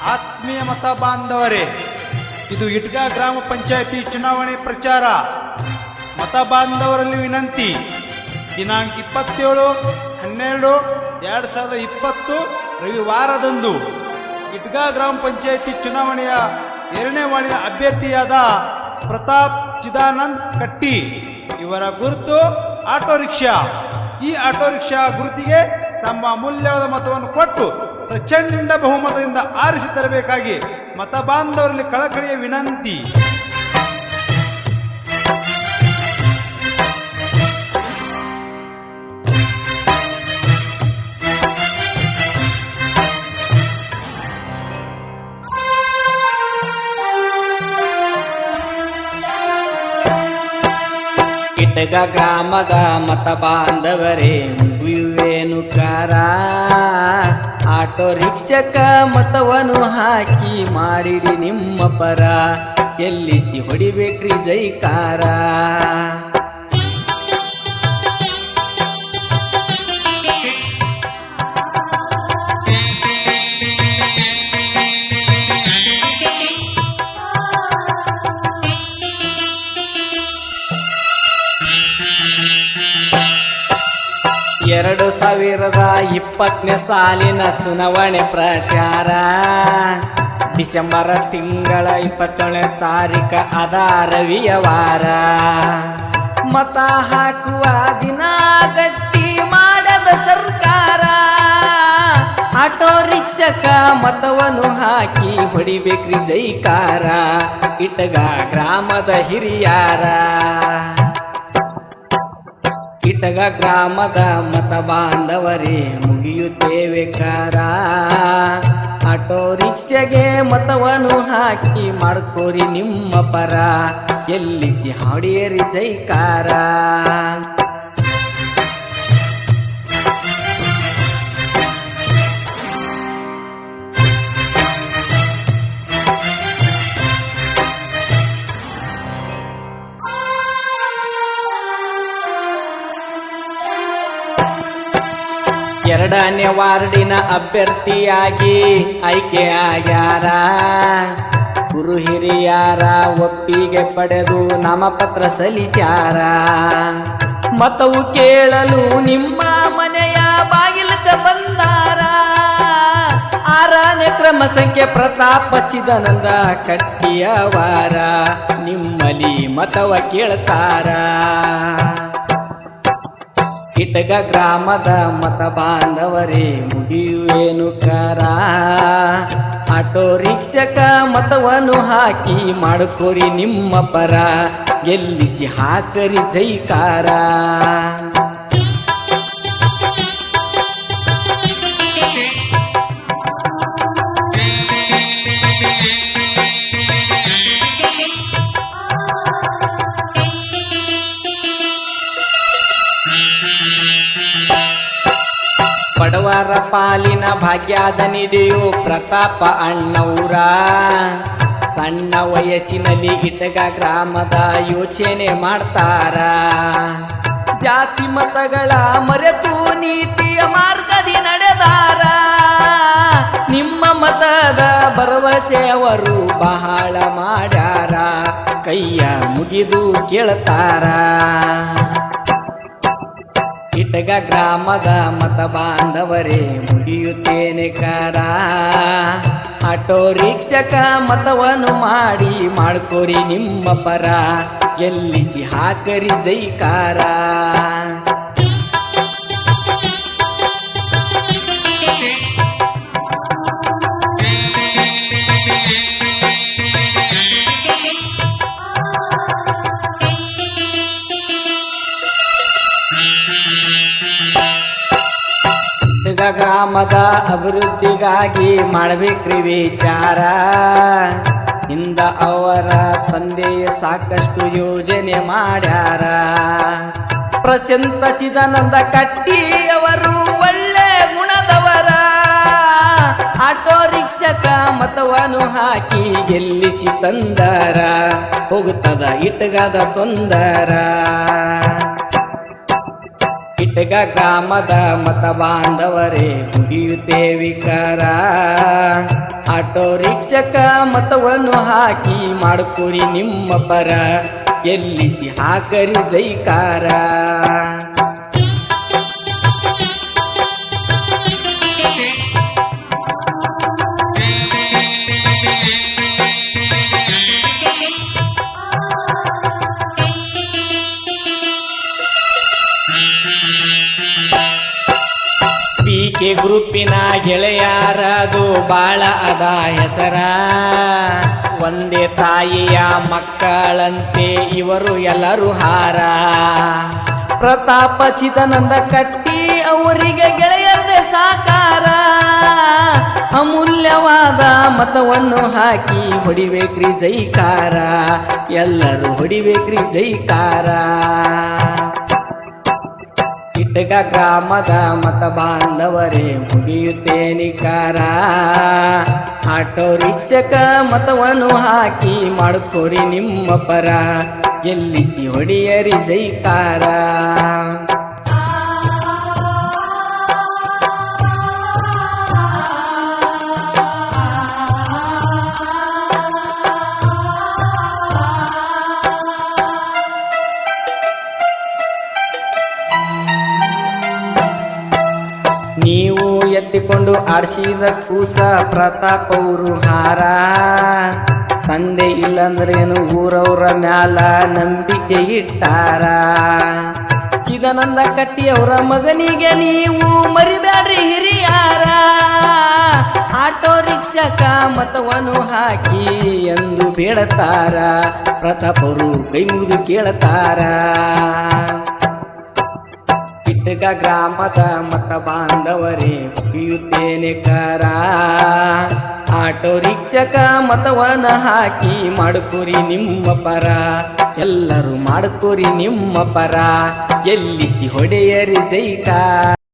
ಆತ್ಮೀಯ ಮತ ಬಾಂಧವರೇ, ಇದು ಇಟ್ಗ ಗ್ರಾಮ ಪಂಚಾಯಿತಿ ಚುನಾವಣೆ ಪ್ರಚಾರ. ಮತ ಬಾಂಧವರಲ್ಲಿ ವಿನಂತಿ, ದಿನಾಂಕ 27/12/2020 ರವಿವಾರದಂದು ಇಟ್ಗ ಗ್ರಾಮ ಪಂಚಾಯಿತಿ ಚುನಾವಣೆಯ 2ನೇ ವಾರ್ಡಿನ ಅಭ್ಯರ್ಥಿಯಾದ ಪ್ರತಾಪ್ ಚಿದಾನಂದ್ ಕಟ್ಟಿ ಇವರ ಗುರುತು ಆಟೋ ರಿಕ್ಷಾ. ಈ ಆಟೋ ರಿಕ್ಷಾ ಗುರುತಿಗೆ ತಮ್ಮ ಅಮೂಲ್ಯವಾದ ಮತವನ್ನು ಕೊಟ್ಟು ಪ್ರಚಂಡ ಬಹುಮತದಿಂದ ಆರಿಸಿ ತರಬೇಕಾಗಿ ಮತ ಬಾಂಧವರಲ್ಲಿ ಕಳಕಳಿಯ ವಿನಂತಿ. ಇಟ್ಗ ಗ್ರಾಮದ ಮತ ಬಾಂಧವರೇ ಮುಗಿಯುವೇನು ಕಾರ, ಆಟೋ ರಿಕ್ಷಕ ಮತವನ್ನು ಹಾಕಿ ಮಾಡಿರಿ ನಿಮ್ಮ ಪರ, ಎಲ್ಲಿ ಹೊಡಿಬೇಕ್ರಿ ಜೈಕಾರ. ಎರಡು 2020ನೇ ಸಾಲಿನ ಚುನಾವಣೆ ಪ್ರಚಾರ ಡಿಸೆಂಬರ್ ತಿಂಗಳ 27ನೇ ತಾರೀಖ ಅದ ರವಿವಾರ. ಮತ ಹಾಕುವ ದಿನ ಗಟ್ಟಿ ಮಾಡದ ಸರ್ಕಾರ, ಆಟೋ ರಿಕ್ಷಕ ಮತವನ್ನು ಹಾಕಿ ಹೊಡಿಬೇಕ್ರಿ ಜೈಕಾರ, ಇಟ್ಗ ಗ್ರಾಮದ ಹಿರಿಯಾರ. ಇಟ್ಗ ಗ್ರಾಮದ ಮತ ಬಾಂಧವರೇ ಮುಗಿಯುತ್ತೇವೆ ಕಾರ, ಆಟೋ ರಿಕ್ಷೆಗೆ ಮತವನ್ನು ಹಾಕಿ ಮಾಡ್ಕೋರಿ ನಿಮ್ಮ ಪರ, ಗೆಲ್ಲಿಸಿ ಹಾಡಿಯರಿ ಜೈಕಾರ. ಎರಡನೇ ವಾರ್ಡಿನ ಅಭ್ಯರ್ಥಿಯಾಗಿ ಆಯ್ಕೆಯಾಗ್ಯಾರ, ಗುರು ಹಿರಿಯಾರ ಒಪ್ಪಿಗೆ ಪಡೆದು ನಾಮಪತ್ರ ಸಲ್ಲಿಸ್ಯಾರ. ಮತವು ಕೇಳಲು ನಿಮ್ಮ ಮನೆಯ ಬಾಗಿಲಕ ಬಂದಾರ, 6ನೇ ಕ್ರಮ ಸಂಖ್ಯೆ ಪ್ರತಾಪ ಚಿದಾನಂದ ಕಟ್ಟಿಯವಾರ, ನಿಮ್ಮಲ್ಲಿ ಮತವ ಕೇಳ್ತಾರ. ಇಟ್ಗ ಗ್ರಾಮದ ಮತ ಬಾಂಧವರೇ ಮುಗಿಯುವೇನು ಕಾರ, ಆಟೋ ರಿಕ್ಷಕ ಮತವನ್ನು ಹಾಕಿ ಮಾಡ್ಕೋರಿ ನಿಮ್ಮ ಪರ, ಗೆಲ್ಲಿಸಿ ಹಾಕರಿ ಜೈಕಾರ. ಬಡವರ ಪಾಲಿನ ಭಾಗ್ಯದ ನಿಧಿಯು ಪ್ರತಾಪ ಅಣ್ಣವ್ರ, ಸಣ್ಣ ವಯಸ್ಸಿನಲ್ಲಿ ಇಟ್ಗ ಗ್ರಾಮದ ಯೋಚನೆ ಮಾಡ್ತಾರ. ಜಾತಿ ಮತಗಳ ಮರೆತು ನೀತಿಯ ಮಾರ್ಗದಿ ನಡೆದಾರ, ನಿಮ್ಮ ಮತದ ಭರವಸೆ ಅವರು ಬಹಳ ಮಾಡ್ಯಾರ, ಕೈಯ ಮುಗಿದು ಕೇಳ್ತಾರ. ಇಟ್ಗ ಗ್ರಾಮದ ಮತ ಬಾಂಧವರೇ ಮುಗಿಯುತ್ತೇನೆ ಕಾರ, ಆಟೋ ರಿಕ್ಷಕ ಮತವನ್ನು ಮಾಡಿ ಮಾಡ್ಕೋರಿ ನಿಮ್ಮ ಪರ, ಗೆಲ್ಲಿಸಿ ಹಾಕರಿ ಜೈಕಾರ. ಗ್ರಾಮದ ಅಭಿವೃದ್ಧಿಗಾಗಿ ಮಾಡಬೇಕ್ರಿ ವಿಚಾರ, ಇಂದ ಅವರ ತಂದೆಯ ಸಾಕಷ್ಟು ಯೋಜನೆ ಮಾಡ್ಯಾರ. ಪ್ರಶಾಂತ ಚಿದಾನಂದ ಕಟ್ಟಿಯವರು ಒಳ್ಳೆ ಗುಣದವರ, ಆಟೋ ರಿಕ್ಷಕ ಮತವನ್ನು ಹಾಕಿ ಗೆಲ್ಲಿಸಿ ತಂದರ, ಹೋಗುತ್ತದ ಇಟ್ಗದ ತೊಂದರ. ಇಟ್ಗ ಗ್ರಾಮದ ಮತ ಬಾಂಧವರೇ ಮುಗಿಯುತ್ತೇವಿ ಕರ, ಆಟೋ ರಿಕ್ಷಕ ಮತವನ್ನು ಹಾಕಿ ಮಾಡ್ಕೊರಿ ನಿಮ್ಮ ಪರ ಗೆಲ್ಲಿಸಿ ಹಾಕರಿ ಜೈಕಾರ ಪಿಕೆ ಗ್ರೂಪಿನ ಗೆಳೆಯರದು ಬಾಳ ಅದ ಹೆಸರ ಒಂದೇ ತಾಯಿಯ ಮಕ್ಕಳಂತೆ ಇವರು ಎಲ್ಲರೂ ಹಾರ ಪ್ರತಾಪ ಚಿದಾನಂದ ಕಟ್ಟಿ ಅವರಿಗೆ ಗೆಳೆಯರದೇ ಸಾಕಾರ ಅಮೂಲ್ಯವಾದ ಮತವನ್ನು ಹಾಕಿ ಹೊಡಿಬೇಕ್ರಿ ಜೈಕಾರ ಎಲ್ಲರೂ ಹೊಡಿಬೇಕ್ರಿ ಜೈಕಾರ ಇಟ್ಗ ಗ್ರಾಮದ ಮತ ಬಾಂಧವರೇ ಮುಗಿಯುತ್ತೇನಿಕಾರ ಆಟೋ ರಿಕ್ಷಕ ಮತವನ್ನು ಹಾಕಿ ಮಾಡ್ಕೊರಿ ನಿಮ್ಮ ಪರ ಗೆಲ್ಲಿಸಿ ಹೊಡಿಯರಿ ಜೈಕಾರ ನೀವು ಎತ್ತಿಕೊಂಡು ಆಡಿಸಿದ ಕೂಸ ಪ್ರತಾಪ್ ಅವರು ಹಾರ ತಂದೆ ಇಲ್ಲಂದ್ರೇನು ಊರವ್ರ ಮ್ಯಾಲ ನಂಬಿಕೆ ಇಟ್ಟಾರ ಚಿದಾನಂದ ಕಟ್ಟಿ ಅವರ ಮಗನಿಗೆ ನೀವು ಮರಿಬ್ಯಾಡ್ರಿ ಹಿರಿಯಾರ ಆಟೋ ರಿಕ್ಷಕ ಮತವನ್ನು ಹಾಕಿ ಎಂದು ಬೇಡತಾರ ಪ್ರತಾಪ್ ಅವರು ಕೈ ಮುಗಿದು ಕೇಳತಾರ ಇಟ್ಗ ಗ್ರಾಮದ ಮತ ಬಾಂಧವರೇ ಮುಗಿಯುತ್ತೇನೆ ಕಾರ ಆಟೋ ರಿಕ್ಷಕ ಮತವನ್ನ ಹಾಕಿ ಮಾಡ್ಕೊರಿ ನಿಮ್ಮ ಪರ ಎಲ್ಲರೂ ಮಾಡ್ಕೊರಿ ನಿಮ್ಮ ಪರ ಗೆಲ್ಲಿಸಿ ಹೊಡೆಯರಿ ಜೈಕಾರ